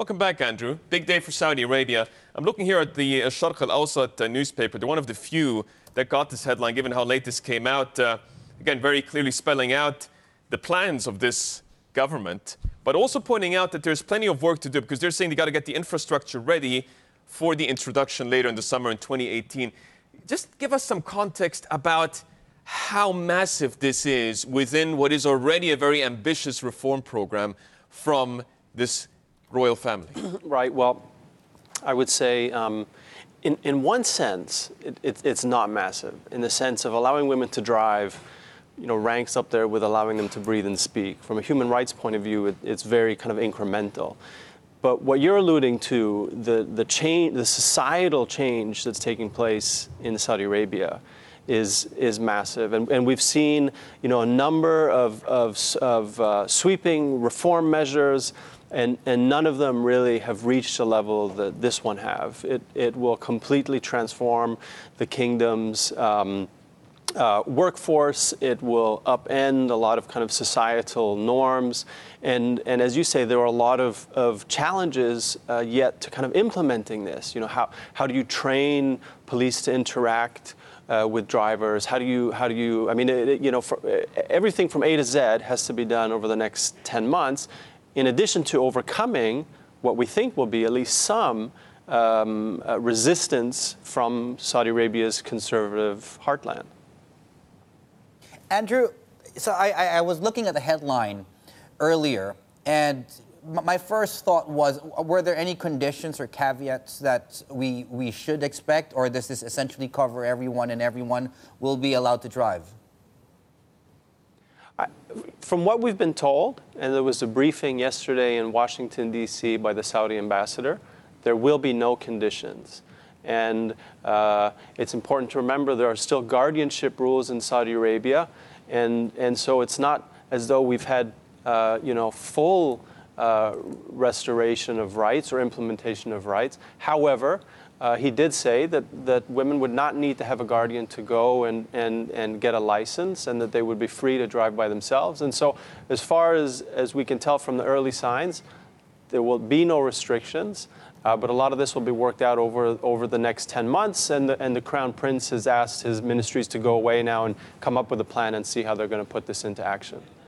Welcome back, Andrew. Big day for Saudi Arabia. I'm looking here at the Sharq al-Awsat newspaper. They're one of the few that got this headline, given how late this came out. Again, very clearly spelling out the plans of this government, but also pointing out that there's plenty of work to do, because they're saying they got to get the infrastructure ready for the introduction later in the summer in 2018. Just give us some context about how massive this is within what is already a very ambitious reform program from this royal family. Right. Well, I would say in one sense, it's not massive, in the sense of allowing women to drive, ranks up there with allowing them to breathe and speak. From a human rights point of view, it's very kind of incremental. But what you're alluding to, the societal change that's taking place in Saudi Arabia is massive. And we've seen, a number of sweeping reform measures, and none of them really have reached a level that this one have. It will completely transform the kingdom's workforce. It will upend a lot of kind of societal norms. And as you say, there are a lot of challenges yet to kind of implementing this. How do you train police to interact with drivers? How do you, everything from A to Z has to be done over the next 10 months, in addition to overcoming what we think will be at least some resistance from Saudi Arabia's conservative heartland. Andrew, so I was looking at the headline earlier, and my first thought was, were there any conditions or caveats that we should expect, or does this essentially cover everyone and everyone will be allowed to drive? From what we've been told, and there was a briefing yesterday in Washington, D.C. by the Saudi ambassador, there will be no conditions. And it's important to remember there are still guardianship rules in Saudi Arabia, and so it's not as though we've had full restoration of rights or implementation of rights. However, he did say that women would not need to have a guardian to go and get a license, and that they would be free to drive by themselves. And so as far as we can tell from the early signs, there will be no restrictions. But a lot of this will be worked out over the next 10 months, and the Crown Prince has asked his ministries to go away now and come up with a plan and see how they're going to put this into action.